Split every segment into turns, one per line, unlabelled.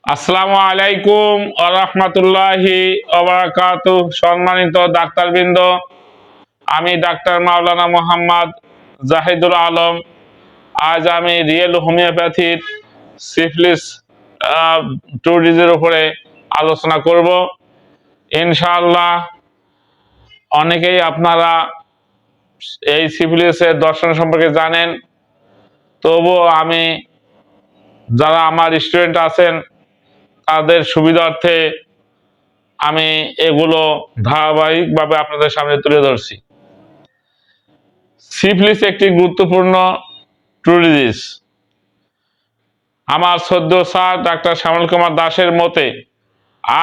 আসসালামু আলাইকুম ওয়া রাহমাতুল্লাহি ওয়া বারাকাতুহু। সম্মানিত ডাক্তারবৃন্দ, আমি ডাক্তার মাওলানা মোহাম্মদ জাহিদুল আলম। আজ আমি রিয়েল হোমিওপ্যাথির সিফিলিস ট্যুরিজের উপরে আলোচনা করব। ইনশাআল্লাহ অনেকেই আপনারা এই সিফিলিসের দর্শন সম্পর্কে জানেন, তবুও আমি যারা আমার স্টুডেন্ট আছেন তাদের সুবিধার্থে আমি এগুলো ধারাবাহিকভাবে আপনাদের সামনে তুলে ধরছি। সিফিলিস একটি গুরুত্বপূর্ণ ট্যুরিজিস। আমার সদ্য স্যার ডাক্তার শ্যামল কুমার দাসের মতে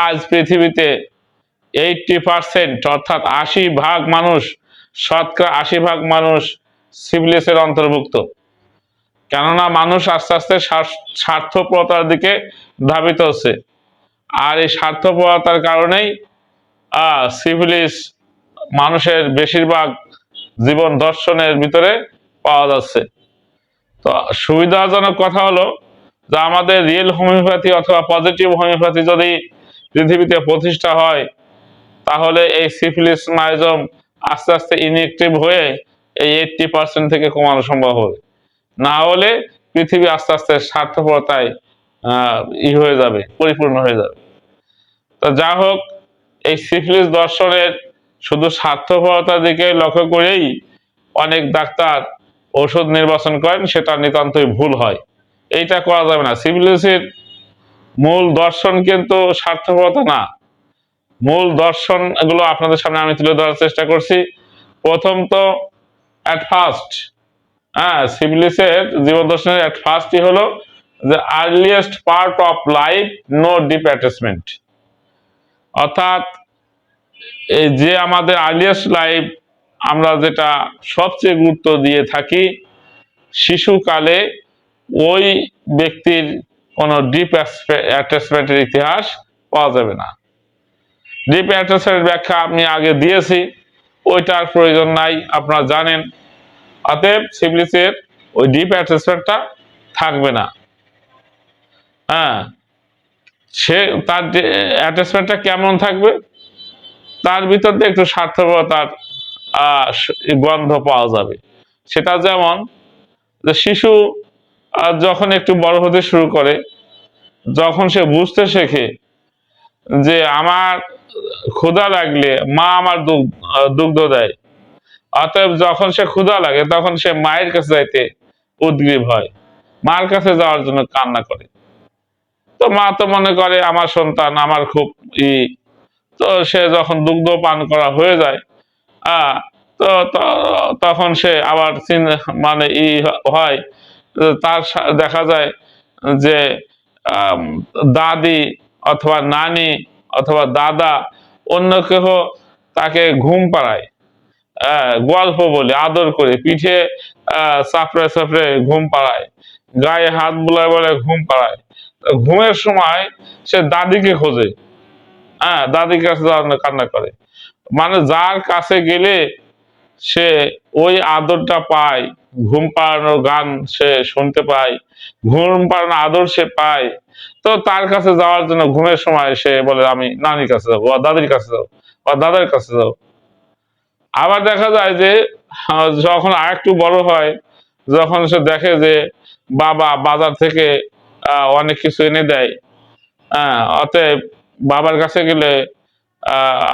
আজ পৃথিবীতে 80% অর্থাৎ 80 ভাগ মানুষ, শতকরা 80 ভাগ মানুষ সিফিলিসের অন্তর্ভুক্ত। কেননা মানুষ আস্তে আস্তে স্বার্থপরতার দিকে ধাবিত হচ্ছে, আর এই স্বার্থপরতার কারণেই সিফিলিস মানুষের বেশিরভাগ জীবন দর্শনের ভিতরে পাওয়া যাচ্ছে। তো সুবিধাজনক কথা হলো যে আমাদের রিয়েল হোমিওপ্যাথি অথবা পজিটিভ হোমিওপ্যাথি যদি পৃথিবীতে প্রতিষ্ঠা হয়, তাহলে এই সিফিলিস মাইজম আস্তে আস্তে ইনএক্টিভ হয়ে এই 80% থেকে কমানো সম্ভব হবে। না হলে পৃথিবী আস্তে আস্তে স্বার্থপরতায় হয়ে যাবে, পরিপূর্ণ হয়ে যাবে। তো যা হোক, এই সিফিলিস দর্শনের শুধু স্বার্থপরতার দিকে লক্ষ্য করেই অনেক ডাক্তার ওষুধ নির্বাচন করেন, সেটা নিতান্তই ভুল হয়। এইটা করা যাবে না। সিফিলিসের মূল দর্শন কিন্তু স্বার্থপরতা না। মূল দর্শন এগুলো আপনাদের সামনে আমি তুলে ধরার চেষ্টা করছি। প্রথম তো অ্যাট ফার্স্ট সিফিলিসের জীবন দর্শনের অ্যাট ফার্স্টই হলো যে earliest part of life no deep attachment. অর্থাৎ এই যে আমাদের আর্লিয়েস্ট লাইফ আমরা যেটা সবচেয়ে গুরুত্ব দিয়ে থাকি, শিশুকালে ওই ব্যক্তির কোনো ডিপ অ্যাটাচমেন্টের ইতিহাস পাওয়া যাবে না। ডিপ অ্যাটাচমেন্টের ব্যাখ্যা আমি আগে দিয়েছি, ওইটার প্রয়োজন নাই, আপনারা জানেন। অতএব সিফিলিসের ওই ডিপ অ্যাটাচমেন্টটা থাকবে না। সে তার অ্যাটাচমেন্টটা কেমন থাকবে? তার ভিতর দিয়ে একটু স্বার্থপরতার গন্ধ পাওয়া যাবে। সেটা যেমন যে শিশু যখন একটু বড় হতে শুরু করে, যখন সে বুঝতে শেখে যে আমার ক্ষুধা লাগলে মা আমার দুগ্ধ দেয়, অতএব যখন সে ক্ষুধা লাগে তখন সে মায়ের কাছে যাইতে উদ্গ্রীব হয়, মার কাছে যাওয়ার জন্য কান্না করে। তো মা তো মনে করে আমার সন্তান আমার খুব তো সে যখন দুগ্ধ পান করা হয়ে যায়, তো তখন সে আবার মানে হয়, তার দেখা যায় যে দাদি অথবা নানি অথবা দাদা অন্য কেহ তাকে ঘুম পাড়ায়, গল্প বলে আদর করে পিঠে চাপড়ে চাপড়ে ঘুম পাড়ায়, গায়ে হাত বুলায় বলে ঘুম পাড়ায়। ঘুমের সময় সে দাদিকে খোঁজে, দাদির কাছে যাওয়ার কান্না করে। মানে যার কাছে গেলে সে ওই আদরটা পায়, ঘুম পাড়ানোর গান সে শুনতে পায়, ঘুম পাড়ানো আদর সে পায়, তো তার কাছে যাওয়ার জন্য ঘুমের সময় সে বলে আমি নানির কাছে যাবো বা দাদির কাছে যাবো বা দাদার কাছে যাবো। আবার দেখা যায় যে যখন আরেকটু বড় হয়, যখন সে দেখে যে বাবা বাজার থেকে অনেক কিছু এনে দেয়, অতএব বাবার কাছে গেলে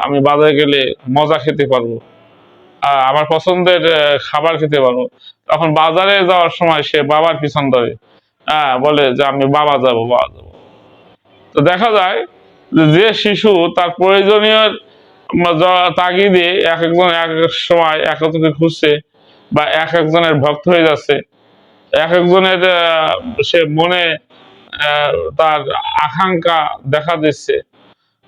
আমি বাজারে গেলে মজা খেতে পারবো, আমার পছন্দের খাবার খেতে পারবো, তখন বাজারে যাওয়ার সময় সে বাবার পিছন ধরে, বলে যে আমি বাবা যাবো বাবা যাবো। তো দেখা যায় যে শিশু তার প্রয়োজনীয় তাগিদে এক একজন এক এক সময় এক একজনকে খুঁজছে বা এক একজনের ভক্ত হয়ে যাচ্ছে, এক একজনের সে মনে তার আকাঙ্ক্ষা দেখা দিচ্ছে।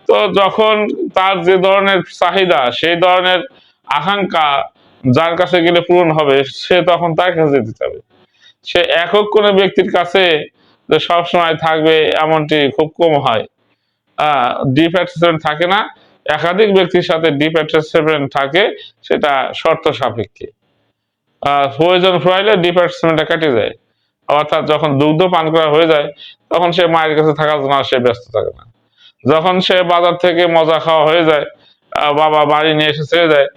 তো যখন তার যে ধরনের চাহিদা, সেই ধরনের আকাঙ্ক্ষা যার কাছে গেলে পূরণ হবে, সে তখন তার কাছে যেতে যাবে। সে একক কোনো ব্যক্তির কাছে যে সবসময় থাকবে এমনটি খুব কম হয়। ডিপ অ্যাটাচমেন্ট থাকে না, একাধিক ব্যক্তির সাথে ডিপ অ্যাটাচমেন্ট থাকে, সেটা শর্ত সাপেক্ষে। প্রয়োজন পড়লে ডিপ অ্যাটাচমেন্টটা কেটে যায়। অর্থাৎ যখন দুগ্ধ পান করা হয়ে যায় তখন সে মায়ের কাছে থাকার জন্য আর সে ব্যস্ত থাকে না। যখন সে বাজার থেকে মজা খাওয়া হয়ে যায়, বাবা বাড়ি নিয়ে এসে ছেড়ে দেয়,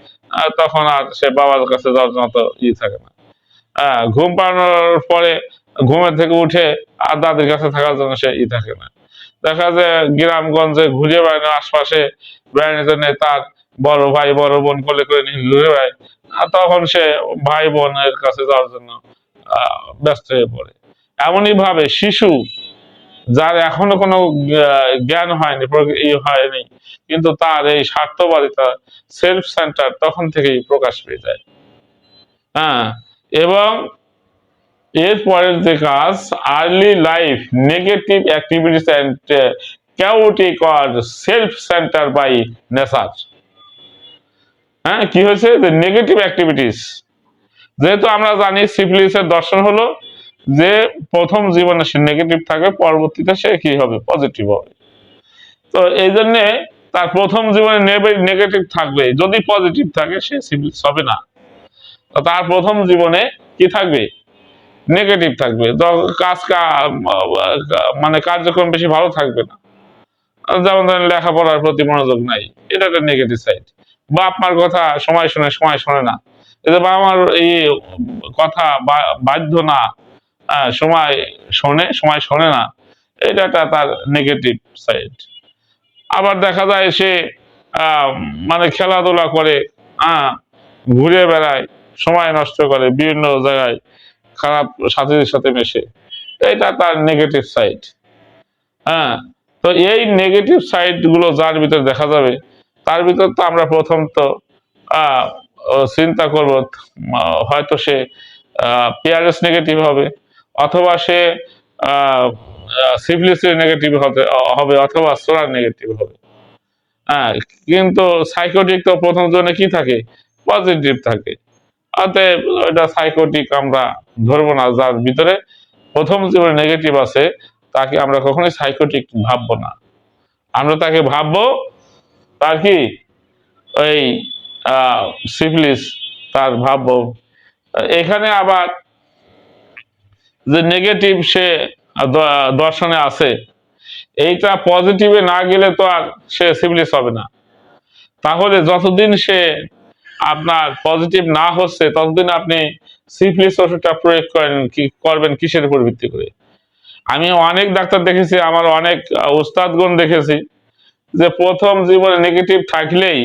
তখন আর সে বাবার কাছে যাওয়ার জন্য তো থাকে না। ঘুম পাড়ানোর পরে ঘুমের থেকে উঠে আর দাদির কাছে থাকার জন্য সে থাকে না। দেখা যায় গ্রামগঞ্জে ঘুরে বেড়ানো, আশপাশে বেড়ানোর জন্য তার বড় ভাই বড় বোন কোলে করে নিয়ে ঘুরে বেড়ায়, আর তখন সে ভাই বোনের কাছে যাওয়ার জন্য ব্যস্ত হয়ে পড়ে। এমনই ভাবে শিশু, যার এখনো কোনো জ্ঞান হয়নি, হয়নি, কিন্তু তার এই স্বার্থবাদিতা, সেলফ সেন্টার তখন থেকেই প্রকাশ পেয়ে যায়। হ্যাঁ, এবং এর পরের যে কাজ, early life negative activities and chaotic or self centre by nature. হ্যাঁ, কি হয়েছে যে নেগেটিভ অ্যাক্টিভিটিস, যেহেতু আমরা জানি সিফিলিসের দর্শন হলো যে প্রথম জীবনে সে নেগেটিভ থাকে, পরবর্তীতে সে কি হবে, পজিটিভ হবে। তো এই জন্য তার প্রথম জীবনে নেগেটিভ থাকবে, যদি পজিটিভ থাকে সে সিফিলিস হবে না। তার প্রথম জীবনে কি থাকবে, নেগেটিভ থাকবে, কাজ মানে কার্যক্রম বেশি ভালো থাকবে না, যেমন ধরেন লেখাপড়ার প্রতি মনোযোগ নাই, এটা একটা নেগেটিভ সাইড। বাপ মার কথা সময় শুনে সময় শোনে না, এই বাবা মার এই কথা বাধ্য না, সময় শোনে সময় শোনে না, এটা একটা তার নেগেটিভ সাইড। আবার দেখা যায় সে মানে খেলাধুলা করে, ঘুরে বেড়ায়, সময় নষ্ট করে, বিভিন্ন জায়গায় খারাপ সাথীদের সাথে মেশে, এটা তার নেগেটিভ সাইড। হ্যাঁ, তো এই নেগেটিভ সাইড গুলো যার ভিতরে দেখা যাবে, তার ভিতর তো আমরা প্রথম তো চিন্তা করব, হয়তো সে পিআরএস নেগেটিভ হবে, অথবা সে সিফিলিসের নেগেটিভ হবে, অথবা সোরার নেগেটিভ হবে। হ্যাঁ, কিন্তু সাইকোটিক তো প্রথম জনে কি থাকে, পজিটিভ থাকে। অতএব এটা সাইকোটিক আমরা ধরবো না। যার ভিতরে প্রথম জীবনে নেগেটিভ আছে তাকে আমরা কখনোই সাইকোটিক ভাববো না, আমরা তাকে ভাববো তার কি ওই সিফিলিস, তার ভাববো। এখানে আবার যে নেগেটিভ সে দর্শনে আছে, এইটা পজিটিভে না গেলে তো আর সে সিফিলিস হবে না। তাহলে যতদিন সে আপনার পজিটিভ না হচ্ছে, ততদিন আপনি সিফিলিস ওষুধটা প্রয়োগ করবেন কিসের উপর ভিত্তি করে? আমি অনেক ডাক্তার দেখেছি, আমার অনেক উস্তাদগণ দেখেছি, যে প্রথম জীবনে নেগেটিভ থাকলেই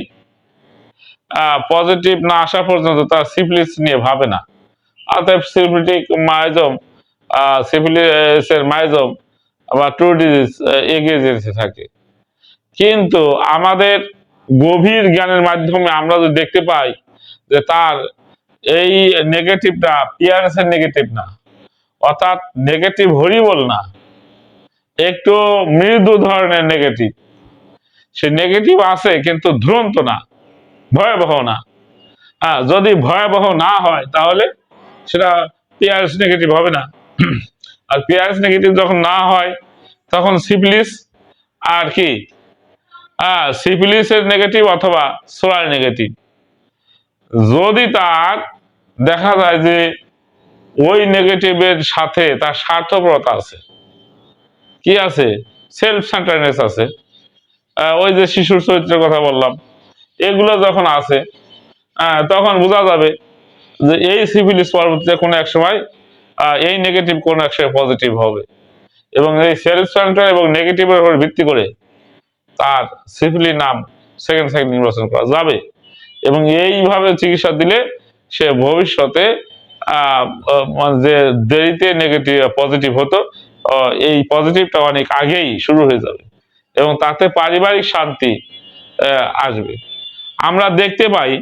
পজিটিভ না আসা পর্যন্ত তার সিফিলিস নিয়ে ভাবে না। অতএব সিফিলিটিক মায়োজম, সিফিলিসের মায়োজম বা ট্রু ডিজিজ এগিয়ে যেতে থাকে। কিন্তু আমাদের গভীর জ্ঞানের মাধ্যমে আমরা যদি দেখতে পাই যে তার এই নেগেটিভটা পিআরএস এর নেগেটিভ না, অর্থাৎ নেগেটিভ হরিবল না, একটু মৃদু ধরনের নেগেটিভ, সে নেগেটিভ আছে কিন্তু দুরন্ত না, ভয়াবহ না। যদি ভয়াবহ না হয় তাহলে সেটা পিআরএস নেগেটিভ হবে না। আর পিআরএস নেগেটিভ যখন না হয় তখন সিফিলিস আর কি, সিফিলিসের নেগেটিভ অথবা সোয়ার নেগেটিভ। যদি তার দেখা যায় যে ওই নেগেটিভের সাথে তার স্বার্থপরতা আছে, কি আছে, সেলফ সেন্টারনেস আছে, ওই যে শিশুর চরিত্রের কথা বললাম, এগুলো যখন আছে, তখন বোঝা যাবে যে এই সিফিলিস পরবর্তীতে কোনো এক সময় এই নেগেটিভ কোনো এক সময় পজিটিভ হবে, এবং এই সেলফ সেন্টার এবং নেগেটিভের উপর ভিত্তি করে তার সিফিলি নাম সেকেন্ড সাইড নির্বাচন করা যাবে। এবং এইভাবে চিকিৎসা দিলে সে ভবিষ্যতে যে দেরিতে নেগেটিভ পজিটিভ হতো, এই পজিটিভটা অনেক আগেই শুরু হয়ে যাবে, এবং তাতে পারিবারিক শান্তি আসবে। আমরা দেখতে পাই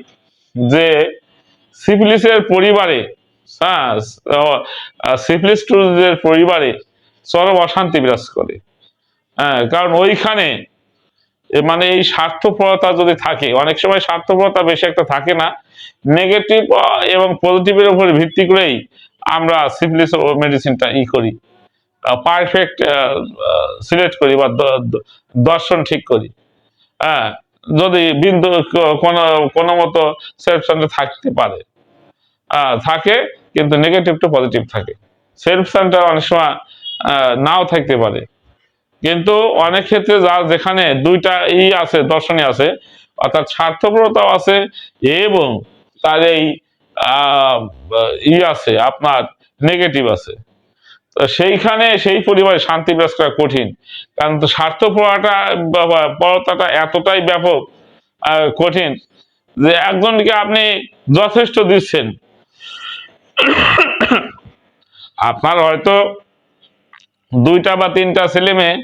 যে সিফিলিসের পরিবারে, সিফিলিস্টদের পরিবারে চরম অশান্তি বিরাজ করে। কারণ ওইখানে মানে এই স্বার্থপরতা যদি থাকে, অনেক সময় স্বার্থপরতা বেশি একটা থাকে না, নেগেটিভ এবং পজিটিভের উপর ভিত্তি করেই আমরা সিফিলিস মেডিসিনটা করি, পারফেক্ট সিলেক্ট করি বা দর্শন ঠিক করি। যদি বিন্দু কোনো মতো সেলফ সেন্টার থাকতে পারে, থাকে, কিন্তু নেগেটিভ টু পজিটিভ থাকে। সেলফ সেন্টার অনেক সময় নাও থাকতে পারে। কিন্তু অনেক ক্ষেত্রে যার যেখানে দুইটা আছে, দর্শনই আছে, অর্থাৎ স্বার্থপরতাও আছে এবং তার এই আহ আছে আপনার নেগেটিভ আছে, তো সেইখানে সেই পরিবারে শান্তি বিরাজ করা কঠিন। কারণ তো পরতাটা এতটাই ব্যাপক কঠিন যে একজনকে আপনি যথেষ্ট দিচ্ছেন, আপনার হয়তো দুইটা বা তিনটা ছেলে মেয়ে,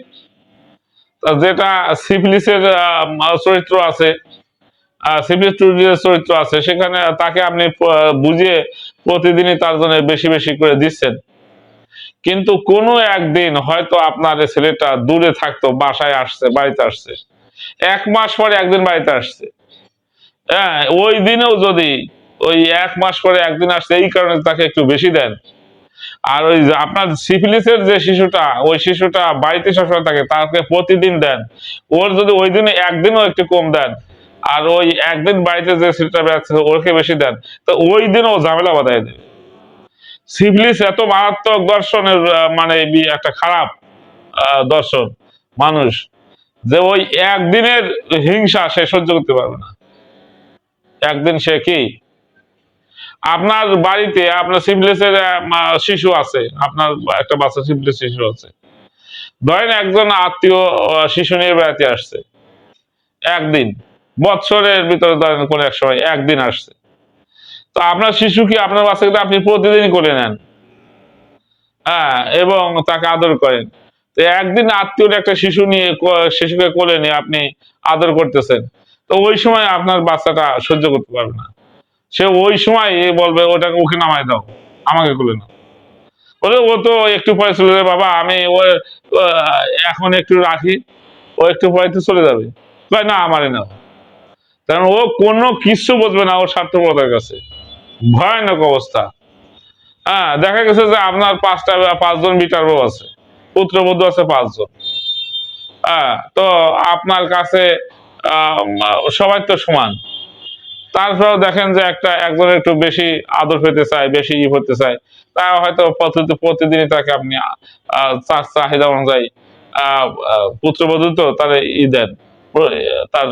যেটা সিফিলিসের চরিত্র আছে, সিফিলিস চরিত্র আছে, সেখানে তাকে আপনি বুঝিয়ে প্রতিদিনই তার জন্য বেশি বেশি করে দিচ্ছেন। কিন্তু কোনো একদিন হয়তো আপনার ছেলেটা দূরে থাকতো, বাসায় আসছে, বাড়িতে আসছে, 1 মাস পরে একদিন বাড়িতে আসছে, হ্যাঁ, ওই দিনেও যদি ওই 1 মাস পরে একদিন আসছে এই কারণে তাকে একটু বেশি দেন, আর ওই আপনার সিফিলিসের যে শিশুটা, ওই শিশুটা বাড়িতে সবসময় থাকে, তাকে প্রতিদিন দেন, ওর যদি ওই দিনে একদিনও একটু কম দেন, আর ওই একদিন বাড়িতে যে ছেলেটা বেড়াচ্ছে ওকে বেশি দেন, তো ওই দিনও ঝামেলা বাঁধাই দেবে। সিফিলিস এত মারাত্মক দর্শনের মানে একটা খারাপ দর্শন মানুষ, যে ওই একদিনের হিংসা সে সহ্য করতে পারবে না। একদিন সে কি আপনার বাড়িতে আপনার সিফিলিসের শিশু আছে, আপনার একটা বাচ্চা সিফিলিস শিশু আছে, ধরেন একজন আত্মীয় শিশু নিয়ে বেড়াতে আসছে একদিন, বৎসরের ভিতরে ধরেন কোন এক সময় একদিন আসছে, তো আপনার শিশু কি আপনার বাচ্চাকে আপনি প্রতিদিনই করে নেন, হ্যাঁ, এবং তাকে আদর করেন। তো একদিন আত্মীয় একটা শিশুকে কোলে নিয়ে আপনি আদর করতেছেন, তো ওই সময় আপনার বাচ্চাটা সহ্য করতে পারবে না, সে ওই সময় বলবে ওটাকে ওকে নামায় দাও, আমাকে কোলে নাও, বলে ও তো একটু পরে চলে যাবে, বাবা আমি ও এখন একটু রাখি, ও একটু পরে তো চলে যাবে, না আমারই নাও। কারণ ও কোনো কিছু বুঝবে না, ওর স্বার্থপরতার কাছে ভয়ানক অবস্থা। হ্যাঁ, দেখা গেছে যে আপনার 5জন বিটার বউ আছে, পুত্রবধূ আছে 5জন, হ্যাঁ, তো আপনার কাছে সবাই তো সমান, তারপরেও দেখেন যে একজনের একটু বেশি আদর পেতে চায়, বেশি হতে চায়, তা হয়তো প্রতিদিনই তাকে আপনি তার চাহিদা অনুযায়ী পুত্রবধূ তো তার দেন, তার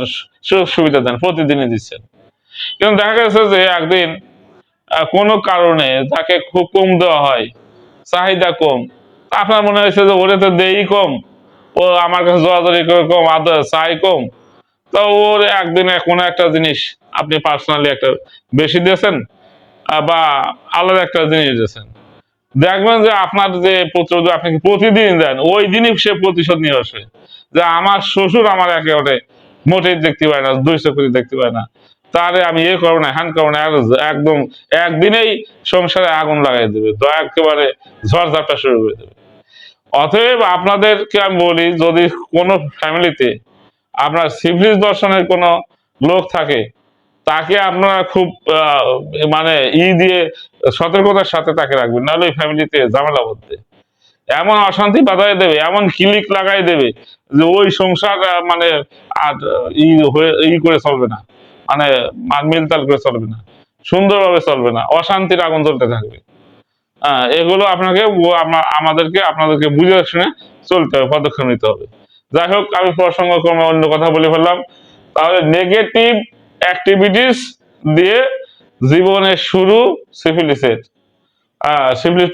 সুযোগ সুবিধা দেন, প্রতিদিনই দিচ্ছেন। কিন্তু দেখা গেছে যে একদিন কোনো কারণে তাকে খুব কম দেওয়া হয়, চাহিদা কম, আপনার মনে হয়েছে যে ওরে তো দেই কম, ও আমার কাছে জোরাজোরি করে কম, আদর চাই কম, তো ওর একদিনে কোনো একটা জিনিস আপনি পার্সোনালি একটা বেশি দিয়েছেন, বা আলাদা একটা জিনিস দিয়েছেন, দেখবেন যে আপনার যে পুত্রবধূ আপনাকে প্রতিদিন দেন, ওই দিনই সে প্রতিশোধ নিয়ে আসবে, যে আমার শ্বশুর আমার একেবারে মোটেই দেখতে পায় না, 2 চোখ দেখতে পায় না, তারে আমি করবো না, হ্যান করবো না, একদম একদিনেই সংসারে আগুন লাগাই দেবে, একেবারে ঝড়ঝাপটা শুরু করে দেবে। অতএব আপনাদেরকে আমি বলি, যদি কোনো ফ্যামিলিতে আপনার সিফিলিস দর্শনের কোনো লোক থাকে, তাকে আপনারা খুব মানে দিয়ে সতর্কতার সাথে তাকে রাখবেন, নাহলে ওই ফ্যামিলিতে ঝামেলা করতে এমন অশান্তি বাধাই দেবে, এমন ক্লিক লাগাই দেবে যে ওই সংসার মানে আর করে চলবে না, মানে মিলতাল করে চলবে না, সুন্দরভাবে চলবে না, অশান্তির আগুন জ্বলতে থাকবে। এগুলো আপনাদেরকে বুঝে শুনে চলতে হবে, পদক্ষেপ নিতে হবে। যাই হোক, আমি প্রসঙ্গক্রমে অন্য কথা বলে ফেললাম। তাহলে নেগেটিভ অ্যাক্টিভিটিস দিয়ে জীবনের শুরু সিফিলিসের, সিফিলিস,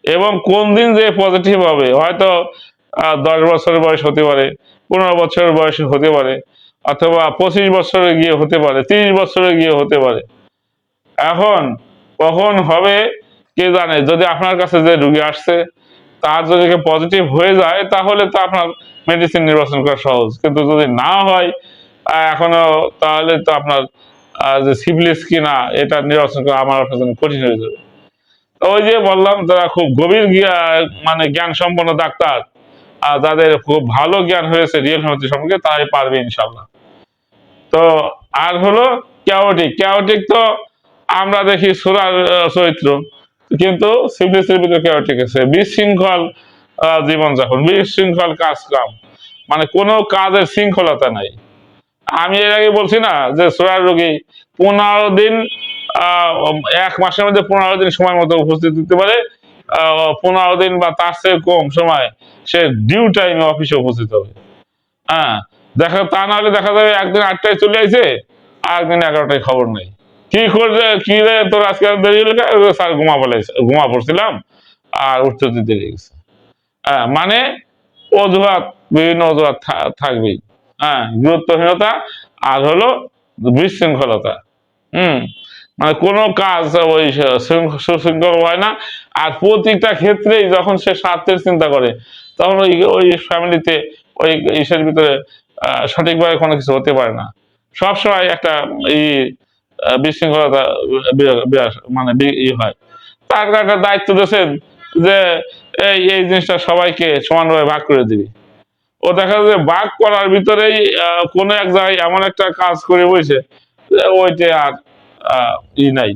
এবং কোন দিন যে পজিটিভ হবে, হয়তো 10 বছরের বয়স হতে পারে, 15 বছরের বয়স হতে পারে, অথবা 25 বছরে গিয়ে হতে পারে, 30 বছরে গিয়ে হতে পারে। এখন কখন হবে কে জানে। যদি আপনার কাছে যে রুগী আসছে তার যদি পজিটিভ হয়ে যায়, তাহলে তো আপনার মেডিসিন নির্বাচন করা সহজ, কিন্তু যদি না হয় এখনো, তাহলে তো আপনার যে সিফিলিস কিনা এটা নির্বাচন করা আমার আপনার জন্য কঠিন হয়ে যাবে। ওই যে বললাম, যারা খুব গভীর মানে জ্ঞান সম্পন্ন ডাক্তার, যাদের খুব ভালো জ্ঞান হয়েছে রিয়েল হোমিওপ্যাথি সম্পর্কে, তারাই পারবে ইনশাল্লাহ। তো আর হলো কেওটিক তো আমরা দেখি সুরার চরিত্র, কিন্তু সিফিলিসের ভিতরে কেওটিক আছে, বিশৃঙ্খল জীবনযাপন, বিশৃঙ্খল কাজকাম, মানে কোনো কাজের শৃঙ্খলতা নাই। আমি এর আগে বলছি না যে সুরার রোগী 15 দিন 1 মাসের মধ্যে 15 দিন সময় মতো উপস্থিত দিতে পারে, 15 দিন বা তার চেয়ে কম সময় সে ডিউ টাইমে অফিসে উপস্থিত হবে। হ্যাঁ, তা না হলে দেখা যাবে একদিন 8টায় চলে আসে, আর একদিন 11টায় খবর নেই। কি করছে, কি রে তোর আজকে দেরি হলো কেন? স্যার ঘুমা পড়ছিলাম আর উঠতে দেরি গেছে। হ্যাঁ, মানে অজুহাত, বিভিন্ন অজুহাত থাকবেই। হ্যাঁ, গুরুত্বহীনতা আর হলো বিশৃঙ্খলতা। হুম, মানে কোনো কাজ ওই সুশৃঙ্খল হয় না। আর প্রতিটা ক্ষেত্রেই যখন সে স্বার্থের চিন্তা করে, তখন ওই ওই ফ্যামিলিতে ওই ইসের ভিতরে সঠিকভাবে কোনো কিছু হতে পারে না। সবসময় একটা ই বিশৃঙ্খলতা মানে হয়। তার একটা দায়িত্ব দিয়েছেন যে এই এই জিনিসটা সবাইকে সমানভাবে ভাগ করে দিবি। ও দেখা যায় যে ভাগ করার ভিতরেই কোনো এক জায়গায় এমন একটা কাজ করে বসে ওইটা আর নাই,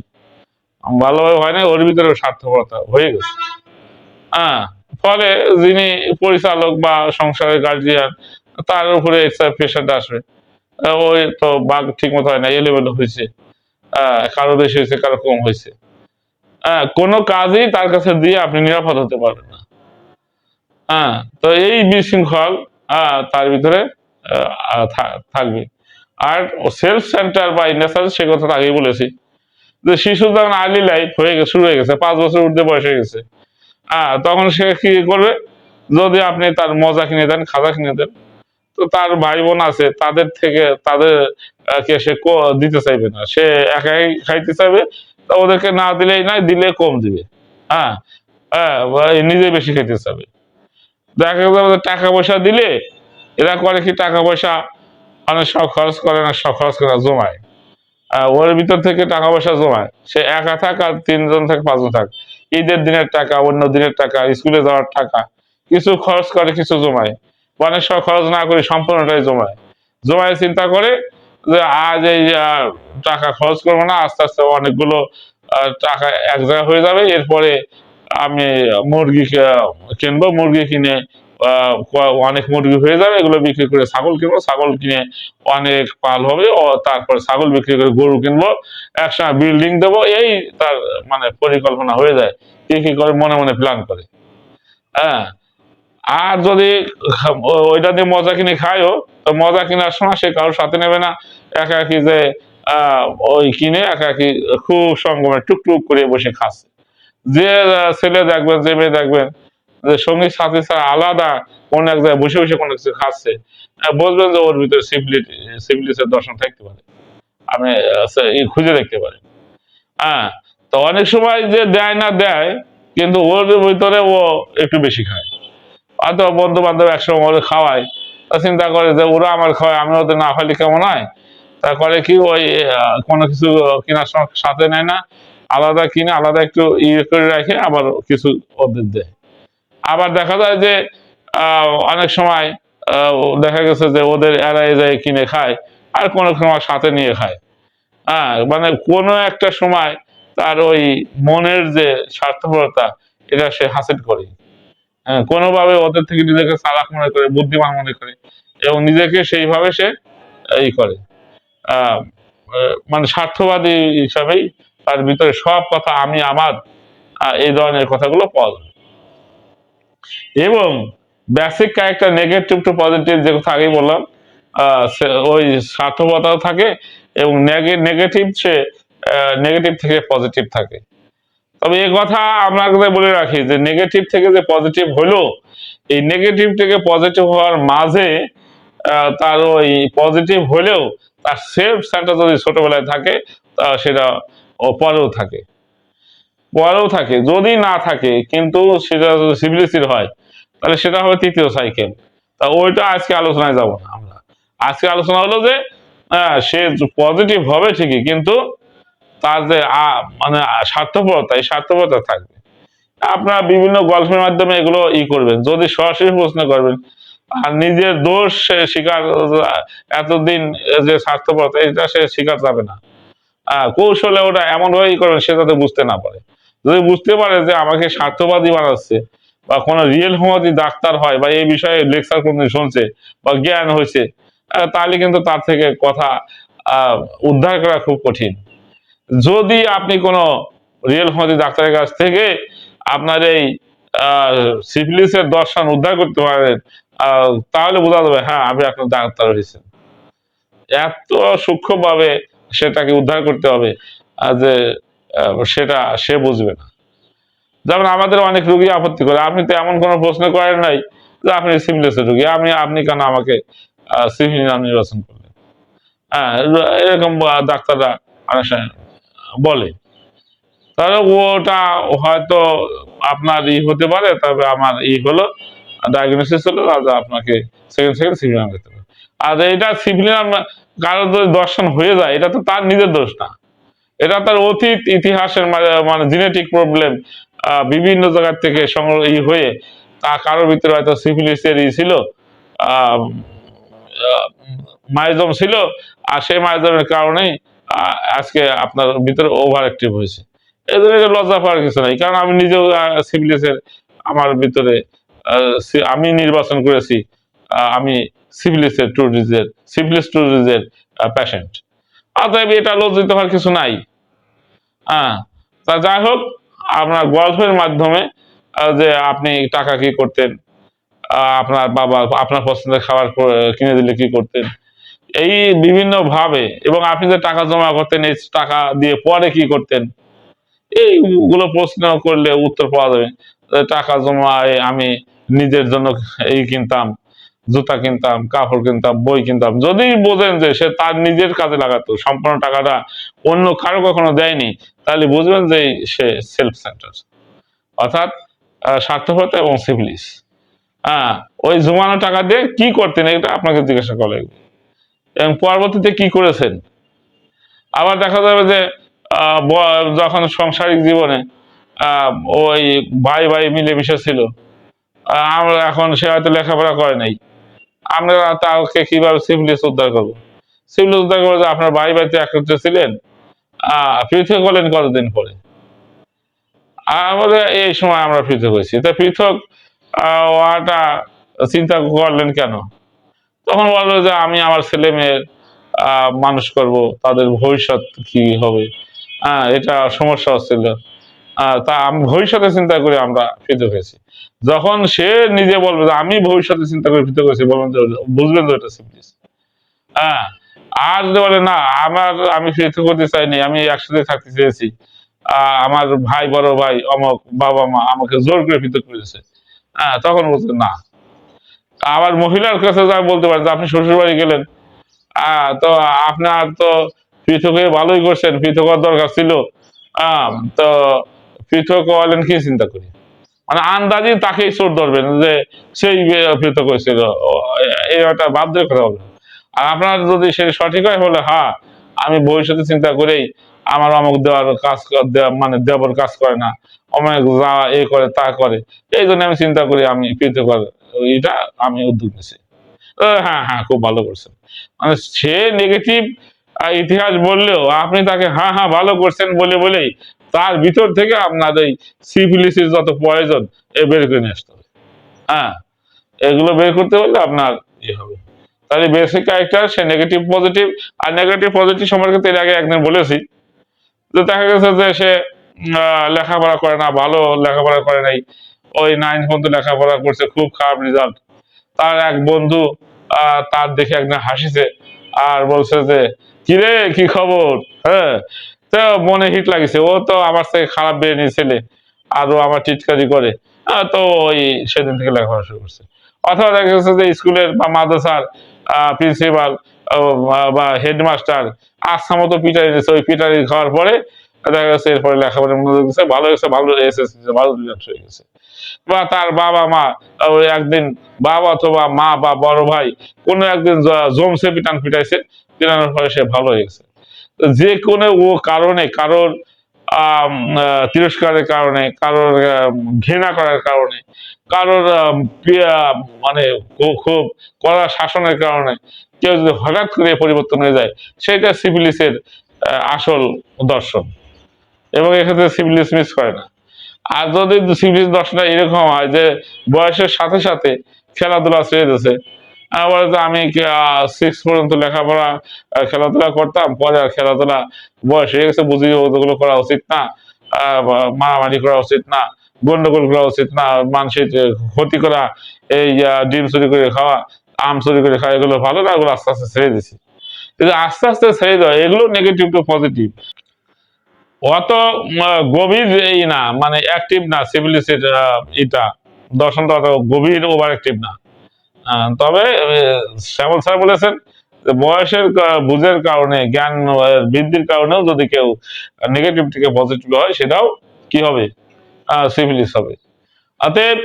ভালোভাবে হয় না, ওর ভিতরে স্বার্থপরতা হয়ে গেছে। হ্যাঁ, ফলে যিনি পরিচালক বা সংসারের গার্জিয়ান, তার উপরে এক্সট্রা প্রেশারটা আসবে। ওই তো ভাগ ঠিক মতো হয় না, এলোমেলো হয়েছে, কারো বেশি হয়েছে, কারো কম হয়েছে। কোনো কাজই তার কাছে দিয়ে আপনি নিরাপদ হতে পারবেন না। তো এই বিশৃঙ্খল তার ভিতরে থাকবে। আর সেলফ সেন্টার বা ইন্ডাস্ট্রিয়াল, সে কথা আগেই বলেছি যে শিশু যখন আর্লি লাইফ শুরু হয়ে গেছে, 5 বছর ঊর্ধ্বে বয়স হয়ে গেছে, তখন সে কি করবে? যদি আপনি তার মজা কিনে দেন, খাজা কিনে দেন, তো তার ভাই বোন আছে, তাদের কে সে দিতে চাইবে না, সে একাই খাইতে চাইবে। তা ওদেরকে না দিলেই নাই, দিলে কম দিবে। হ্যাঁ, নিজে বেশি খাইতে চাবে। দেখা যাবে টাকা পয়সা দিলে এরা করে কি, টাকা পয়সা অনেক সব খরচ করে না, সব খরচ করে জমায়। ওর ভিতর থেকে টাকা পয়সা জমায়, সে একা থাক আর 3 জন থাক, 5 জন থাক, ঈদের দিনের টাকা, অন্য দিনের টাকা, স্কুলে যাওয়ার টাকা, কিছু খরচ করে, কিছু জমায়। অনেক সব খরচ না করে সম্পূর্ণটাই জমায়। জমায় চিন্তা করে যে আজ এই টাকা খরচ করবো না, আস্তে আস্তে অনেকগুলো টাকা এক জায়গায় হয়ে যাবে, এরপরে আমি মুরগি কিনবো, মুরগি কিনে অনেক মুরগি হয়ে যাবে, এগুলো বিক্রি করে ছাগল কিনবো, ছাগল কিনে অনেক পাল হবে, ও তারপর ছাগল বিক্রি করে গরু কিনবো, একসময় বিল্ডিং দেবো, এই তার মানে পরিকল্পনা হয়ে যায়। কি কি করে মনে মনে প্ল্যান করে। হ্যাঁ, আর যদি ওইটা দিয়ে মজা কিনে খায়ও, তো মজা কেনার সময় সে কারোর সাথে নেবে না, একাকি যে ওই কিনে একাকি খুব সঙ্গমে টুকটুক করে বসে খাচ্ছে। যে ছেলে দেখবেন, যে মেয়ে দেখবেন যে সঙ্গী সাথী ছাড়া আলাদা কোন এক জায়গায় বসে বসে কোনো কিছু খাচ্ছে, বুঝবেন যে ওর ভিতরে সিভিলিসের দর্শন থাকতে পারে। আপনি খুঁজে দেখতে পারেন। হ্যাঁ, তো অনেক সময় যে দেয় না দেয়, কিন্তু ওর ভিতরে ও একটু বেশি খায়। হয়তো বন্ধু বান্ধব একসময় ওরে খাওয়ায়, তা চিন্তা করে যে ওরা আমার খাওয়ায়, আমি ওদের না খাইলে কেমন হয়। তারপরে কি ওই কোনো কিছু কেনার সময় সাথে নেয় না, আলাদা কিনে আলাদা একটু করে রাখে, আবার কিছু ওদের দেয়। আবার দেখা যায় যে অনেক সময় দেখা গেছে যে ওদের এড়াই যায় কিনে খায়, আর কোনো সময় সাথে নিয়ে খায়। মানে কোনো একটা সময় তার ওই মনের যে স্বার্থপরতা, এটা সে হাসিল করে। কোনোভাবে ওদের থেকে নিজেকে চালাক মনে করে, বুদ্ধিমান মনে করে, এবং নিজেকে সেইভাবে সে এই করে। আহ মানে স্বার্থবাদী হিসাবেই তার ভিতরে সব কথা আমি আমার, এই ধরনের কথাগুলো পাওয়া যায়। এবং basic character negative to positive, যে কথা আগেই বললাম, ওই স্বার্থপরতাও থাকে, এবং নেগেটিভ সে নেগেটিভ থেকে পজিটিভ থাকে। তবে এই কথা আপনাকে বলে রাখি যে নেগেটিভ থেকে যে পজিটিভ হলো, এই নেগেটিভ থেকে পজিটিভ হওয়ার মাঝে তার ওই পজিটিভ হলেও তার সেলফ সেন্টার যদি ছোটবেলায় থাকে, সেটা পরেও থাকে, যদি না থাকে কিন্তু সেটা যদি সিভিলিসির হয়, তাহলে সেটা হবে তৃতীয় সাইকেল। তা ওইটা আজকে আলোচনায় যাব না আমরা। আজকে আলোচনা হলো যে সে পজিটিভ হবে ঠিকই, কিন্তু তার যে মানে স্বার্থপরতা, এই স্বার্থপরতা থাকবে। আপনারা বিভিন্ন গল্পের মাধ্যমে এগুলো করবেন, যদি সরাসরি প্রশ্ন করবেন আর নিজের দোষ স্বীকার, এতদিন যে স্বার্থপরতা, এটা সে স্বীকার যাবে না। কৌশলে ওটা এমন ভাবে করবেন সে যাতে বুঝতে না পারে। যদি বুঝতে পারে যে আমাকে স্বার্থবাদী বানাচ্ছে, বা কোনো রিয়েল হোমিওপ্যাথি ডাক্তার হয়, বা এই বিষয়ে লেকচার কোনদিন শুনছে বা জ্ঞান হয়েছে, তাহলে কিন্তু তার থেকে কথা উদ্ধার করা খুব কঠিন। যদি আপনি কোনো রিয়েল হোমিওপ্যাথি ডাক্তারের কাছ থেকে আপনার এই সিফিলিসের দর্শন উদ্ধার করতে পারেন, তাহলে বোঝা যাবে হ্যাঁ আপনি আপনার ডাক্তার হয়েছেন। এত সূক্ষ্মভাবে সেটাকে উদ্ধার করতে হবে যে সেটা সে বুঝবে না। যেমন আমাদের অনেক রোগী আপত্তি করে, আপনি তো এমন কোনো প্রশ্ন করেন নাই যে আপনি সিফিলিসের রোগী, আপনি কেন আমাকে সিফিলিস নাম নির্বাচন করলেন? হ্যাঁ, এরকম ডাক্তাররা অনেক সময় বলে। তাহলে ওটা হয়তো আপনার হতে পারে, তবে আমার হলো ডায়াগনোসিস হলো আপনাকে সেকেন্ড সিভিলিয়ান দিতে হবে। আর এটা সিভিলিয়ান কারো যদি দর্শন হয়ে যায়, এটা তো তার নিজের দোষ না, এটা তার অতীত ইতিহাসের মানে জেনেটিক প্রবলেম, বিভিন্ন জায়গা থেকে সংগ্রহ হয়ে তা কারোর ভিতরে হয়তো সিফিলিসের ছিল, মাইজম ছিল, আর সেই মাইজমের কারণেই আজকে আপনার ভিতরে ওভার অ্যাক্টিভ হয়েছে। এই জন্য লজ্জা পাওয়ার কিছু নাই, কারণ আমি নিজেও সিফিলিসের আমার ভিতরে আমি নির্বাচন করেছি, আমি সিফিলিসের টু ডিজের সিফিলিস টু ডিজের পেশেন্ট। অতএব এটা লজ্জিত হওয়ার কিছু নাই। হ্যাঁ, তা যাই হোক, আপনার গল্পের মাধ্যমে যে আপনি টাকা কি করতেন, আপনার বাবা আপনার পছন্দের খাবার কিনে দিলে কি করতেন, এই বিভিন্ন ভাবে, এবং আপনি যে টাকা জমা করতেন এই টাকা দিয়ে পরে কি করতেন, এইগুলো প্রশ্ন করলে উত্তর পাওয়া যাবে। টাকা জমায় আমি নিজের জন্য এই কিনতাম, জুতা কিনতাম, কাপড় কিনতাম, বই কিনতাম। যদি বোঝেন যে সে তার নিজের কাজে লাগাতো, সম্পূর্ণ টাকাটা অন্য কারো কখনো দেয়নি, তাহলে বুঝবেন যে সে সেলফ সেন্টার, অর্থাৎ স্বার্থপরতা এবং সিভিলিস। হ্যাঁ, ওই জমানো টাকা দিয়ে কি করতেন এটা আপনাকে জিজ্ঞাসা করা লাগবে, এবং পরবর্তীতে কি করেছেন। আবার দেখা যাবে যে যখন সাংসারিক জীবনে ওই ভাই ভাই মিলেমিশে ছিল, আমরা এখন সে হয়তো লেখাপড়া করে নাই, আমরা তাকে কিভাবে সিভিলিস উদ্ধার করবো? সিভিলিস উদ্ধার করবো যে আপনার ভাই ভাইতে একত্রে ছিলেন, পৃথক হলেন কতদিন পরে, আমাদের এই সময় আমরা পৃথক হয়েছি, তা পৃথক হওয়াটা চিন্তা করলেন কেন? তখন বললো যে আমি আমার ছেলে মেয়ের মানুষ করব, তাদের ভবিষ্যৎ কি হবে, এটা সমস্যা হচ্ছিল। তা আমি ভবিষ্যতে চিন্তা করে আমরা পৃথক হয়েছি। যখন সে নিজে বলবে যে আমি ভবিষ্যতে চিন্তা করে পৃথক হয়েছি, বলবেন যে বুঝবেন যে এটা সিম্পলিস। হ্যাঁ, আর যদি বলে না আমি পৃথক হতে চাইনি, আমি একসাথে থাকতে চেয়েছি, আমার ভাই বড় ভাই অমক বাবা মা আমাকে জোর করে পৃথক করেছে, তখন বলছে না। আবার মহিলার কাছে যা বলতে পারেন যে আপনি শ্বশুর বাড়ি গেলেন, তো আপনার তো পৃথক হয়ে ভালোই করছেন, পৃথক হওয়ার দরকার ছিল, তো পৃথক হলেন কি চিন্তা করি, মানে আন্দাজি তাকেই চোর ধরবেন যে সেই পৃথক হয়েছিল, এই একটা বাধ্যের কথা বলবেন। আর আপনার যদি সে সঠিক হয় বলে হ্যাঁ আমি ভবিষ্যতে চিন্তা করেই আমার অমুক দেওয়ার কাজ মানে দেবর কাজ করে না, অমুক যা এ করে তা করে, এই জন্য আমি চিন্তা করি আমি পৃথক, এটা আমি উদ্যোগ নিছি। হ্যাঁ হ্যাঁ, খুব ভালো করছেন। মানে সে নেগেটিভ ইতিহাস বললেও আপনি তাকে হ্যাঁ হ্যাঁ ভালো করছেন বলেই তার ভিতর থেকে আপনার এই সিফিলিসের যত প্রয়োজন বের করে নিয়ে আসতে হবে। হ্যাঁ, এগুলো বের করতে পারলে আপনার হবে। তাহলে বেসিক ক্যারেক্টার সে নেগেটিভ পজিটিভ। আর নেগেটিভ পজিটিভ সম্পর্কে এর আগে একদিন বলেছি যে দেখা গেছে যে সে লেখাপড়া করে না, ভালো লেখাপড়া করে নাই, ওই 9 পর্যন্ত লেখাপড়া করছে, খুব খারাপ রেজাল্ট। তার এক বন্ধু তার দেখে একদিন হাসিছে আর বলছে যে কিরে কি খবর, হ্যাঁ, তো মনে হিট লাগিছে, ও তো আমার থেকে খারাপ বেরিয়ে ছেলে, আরো আমার টিটকারি করে, তো ওই সেদিন থেকে লেখাপড়া শুরু করছে। অথবা দেখা গেছে যে স্কুলের বা মাদ্রাসার প্রিন্সিপাল বা হেডমাস্টার আচ্ছা মতো পিটারি দিচ্ছে, ওই পিটারি খাওয়ার পরে দেখা গেছে এরপরে লেখাপড়া মনোযোগ দিচ্ছে, ভালো হয়েছে, ভালো এসএসসি ভালো রেজাল্ট হয়ে গেছে। বা তার বাবা মা ওই একদিন, বাবা অথবা মা বা বড় ভাই কোনো একদিন জমছে পিটান পিটাইছে, পিটানোর পরে সে ভালো হয়ে গেছে। যে কোনো ও কারণে কারোর তিরস্কারের কারণে, কারোর ঘৃণা করার কারণে, কারোর মানে খুব কড়া শাসনের কারণে কেউ যদি হঠাৎ করে পরিবর্তন হয়ে যায়, সেটা সিভিলিসের আসল দর্শন, এবং এক্ষেত্রে সিভিলিস মিস করে না। আর যদি সিভিলিস দর্শনটা এরকম হয় যে বয়সের সাথে সাথে খেলাধুলা ছেড়ে দিয়েছে, বলে যে আমি 6 পর্যন্ত লেখাপড়া খেলাধুলা করতাম, পরে আর খেলাধুলা বয়স হয়ে গেছে, বুঝি ওগুলো করা উচিত না, মারামারি করা উচিত না, গন্ডগোল করা উচিত না, মানুষের ক্ষতি করা, এই ডিম চুরি করে খাওয়া, আম চুরি করে খাওয়া, এগুলো ভালো না, এগুলো আস্তে আস্তে ছেড়ে দিছি। কিন্তু আস্তে আস্তে ছেড়ে দেওয়া এগুলো নেগেটিভ টু পজিটিভ, অত গভীর এই না, মানে অ্যাক্টিভ না সিভিলিসের এটা দর্শনটা অত গভীর ওভার অ্যাক্টিভ না। তবে শ্যামল স্যার বলেছেন যে বয়সের বুঝের কারণে, জ্ঞান বৃদ্ধির কারণেও যদি কেউ নেগেটিভ থেকে পজিটিভ হয়, সেটাও কি হবে, সিভিলিস হবে। অতএব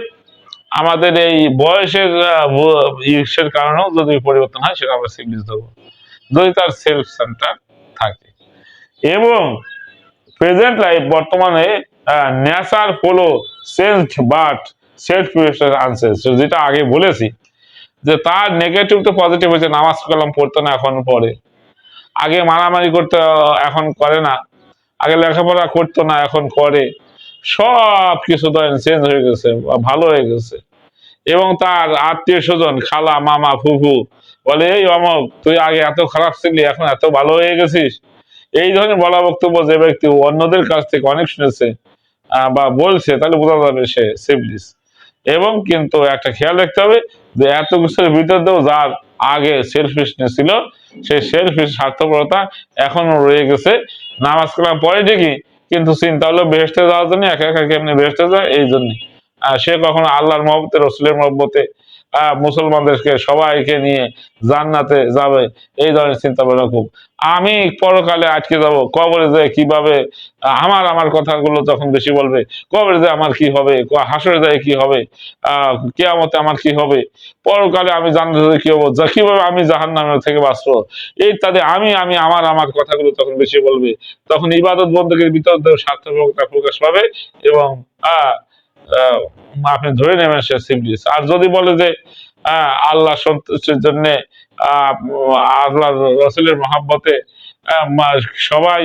আমাদের এই বয়সের ইসের কারণেও যদি পরিবর্তন হয়, সেটা আমরা সিভিলিস ধরবো, যদি তার সেলফ সেন্টার থাকে। এবং প্রেজেন্ট লাইফ, বর্তমানে nature follow change but self আনসেস, যেটা আগে বলেছি যে তার নেগেটিভ তো পজিটিভ হয়েছে, নামাজ কালাম পড়তো না, এখন পড়ে। আগে মারামারি করতে, এখন করে না। আগে লেখাপড়া করতো না, এখন করে। সব কিছু ধরেন চেঞ্জ হয়ে গেছে, ভালো হয়ে গেছে। এবং তার আত্মীয় স্বজন, খালা, মামা, ফুফু বলে, এই অমক, তুই আগে এত খারাপ ছিলি, এখন এত ভালো হয়ে গেছিস। এই ধরনের বলা বক্তব্য যে ব্যক্তি অন্যদের কাছ থেকে অনেক শুনেছে বা বলছে, তাহলে বোঝা যাবে সে সিভিলিস। এবং কিন্তু একটা খেয়াল রাখতে হবে যে এত কিছুর ভিতরেও যার আগে সেলফিশনেস ছিল, সেই সেলফিশ স্বার্থপরতা এখনো রয়ে গেছে। নামাজ কালাম পড়ে ঠিকই, কিন্তু চিন্তা হলো বেহেশতে যাওয়ার জন্য, একা একা কেমনি বেহেশতে যায়, এই জন্য সে কখনো আল্লাহর মহব্বতে, রসুলের মহব্বতে, মুসলমানদেরকে সবাইকে নিয়ে জান্নাতে যাবে, এই ধরনের চিন্তা ভাবনা খুব। আমি পরকালে আটকে যাব, কবরে যে কিভাবে আমার আমার কথাগুলো তখন বেশি বলবে, কবরে যে আমার কি হবে, হাসরে যায় কি হবে, কিয়ামতে আমার কি হবে, পরকালে আমি জান্নাতে কি হবো, কিভাবে আমি জাহান্নামের থেকে বাঁচবো, ইত্যাদি আমি আমি আমার আমার কথাগুলো তখন বেশি বলবে। তখন ইবাদত বন্দীর ভিতর স্বার্থপরতা প্রকাশ পাবে। এবং আপনি ধরে নেবেন সে সিভিলিস। আর যদি বলে যে আল্লাহ সন্তুষ্টির জন্য, আল্লাহ রসুলের মহাব্বতে সবাই,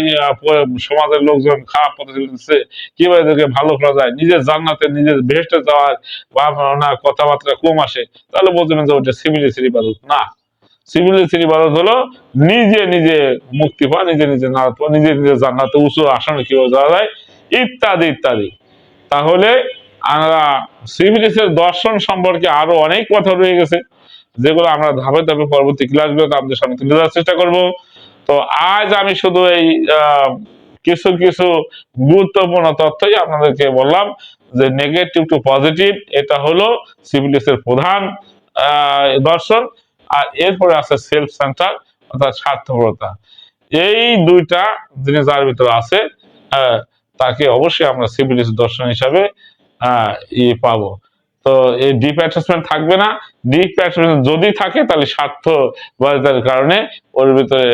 সমাজের লোকজন খারাপ পথে চলতেছে, কিভাবে এদেরকে ভালো করা যায়, নিজের জান্নাতে, নিজের বেহেশতে যাওয়ার ভাবনা কথাবার্তা কম আসে, তাহলে বলতেন যে ওটা সিভিলিসের ইবাদত না। সিভিলিসের ইবাদত হলো নিজে নিজে মুক্তি পাওয়া, নিজে নিজে নাড়াত পাওয়া, নিজে নিজে জান্নাতে উঁচু আসনে কিভাবে যাওয়া যায়, ইত্যাদি ইত্যাদি। তাহলে আমরা সিভিলিসের দর্শন সম্পর্কে আরো অনেক কথা রয়ে গেছে, যেগুলো আমরা ধাপে ধাপে পরবর্তী ক্লাসগুলোতে আপনাদের সামনে তুলে ধরার চেষ্টা করব। তো আজ আমি শুধু এই কিছু কিছু গুরুত্বপূর্ণ তথ্যই আপনাদেরকে বললাম যে নেগেটিভ টু পজিটিভ এটা হলো সিভিলিসের প্রধান দর্শন। আর এরপরে আছে সেলফ সেন্টার, অর্থাৎ স্বার্থপরতা। এই দুইটা জিনিস যার ভিতরে আছে, তাকে অবশ্যই আমরা সিভিলিস দর্শন হিসাবে পাবো। তো এই ডিপ অ্যাটাচমেন্ট থাকবে না। ডিপ অ্যাটাচমেন্ট যদি থাকে, তাহলে স্বার্থবাদিতার কারণে ওর ভিতরে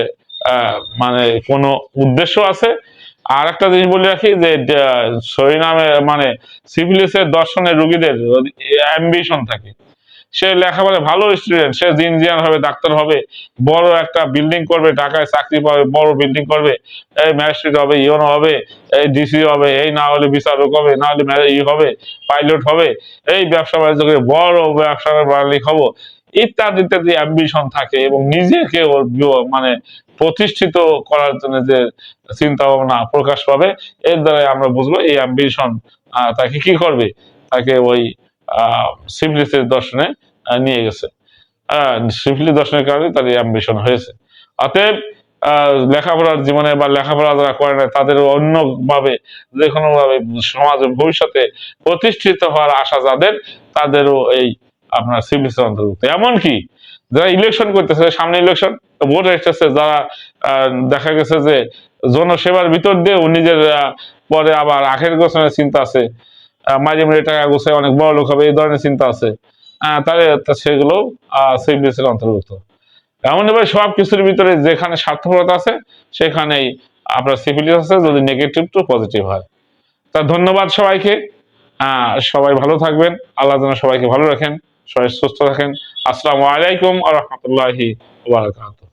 মানে কোনো উদ্দেশ্য আছে। আর একটা জিনিস বলে রাখি যে সরিনামে, মানে সিভিলিসের দর্শনের রোগীদের অ্যাম্বিশন থাকে। সে লেখাপড়া ভালো স্টুডেন্ট, সে ইঞ্জিনিয়ার হবে, ডাক্তার হবে, বড় একটা বিল্ডিং করবে, ঢাকায় চাকরি পাবে, বড় বিল্ডিং করবে, এই ম্যাজিস্ট্রেট হবে, ইওনো হবে, এই ডিসি হবে, এই না হলে বিচারক হবে, না হলে ই হবে, পাইলট হবে, এই ব্যবসা বাণিজ্য করে বড় ব্যবসার মালিক হবো, ইত্যাদি ইত্যাদি অ্যাম্বিশন থাকে। এবং নিজেকে মানে প্রতিষ্ঠিত করার জন্য যে চিন্তা ভাবনা প্রকাশ পাবে, এর দ্বারা আমরা বুঝবো এই অ্যাম্বিশন তাকে কি করবে, তাকে ওই সিভিলিসের দর্শনে নিয়ে গেছে। সিভিলিস দর্শনের কারণে তার এই অ্যাম্বিশন হয়েছে। অতএব লেখাপড়ার জীবনে বা লেখাপড়া যারা করে না, তাদের অন্যভাবে যে কোনো ভাবে সমাজে ভবিষ্যতে প্রতিষ্ঠিত হওয়ার আশা যাদের, তাদেরও এই আপনার সিভিলিসের অন্তর্ভুক্ত। এমনকি যারা ইলেকশন করতেছে, সামনে ইলেকশন, ভোট এসেছে, যারা দেখা গেছে যে জনসেবার ভিতর দিয়েও নিজের পরে আবার আখের গোছানোর চিন্তা আছে, মাঝে মাঝে টাকা গোছায় অনেক বড় লোক হবে, এই ধরনের চিন্তা আছে, তাহলে সেগুলো সিভিলিসের অন্তর্ভুক্ত। এমন এবার সব কিছুর ভিতরে যেখানে স্বার্থপরতা আছে, সেখানেই আপনার সিভিলিস আছে, যদি নেগেটিভ টু পজিটিভ হয়। তা ধন্যবাদ সবাইকে। সবাই ভালো থাকবেন, আল্লাহ যেন সবাইকে ভালো রাখেন, সবাই সুস্থ থাকেন। আসসালামু আলাইকুম ওয়া রাহমাতুল্লাহি ওয়া বারাকাতুহু।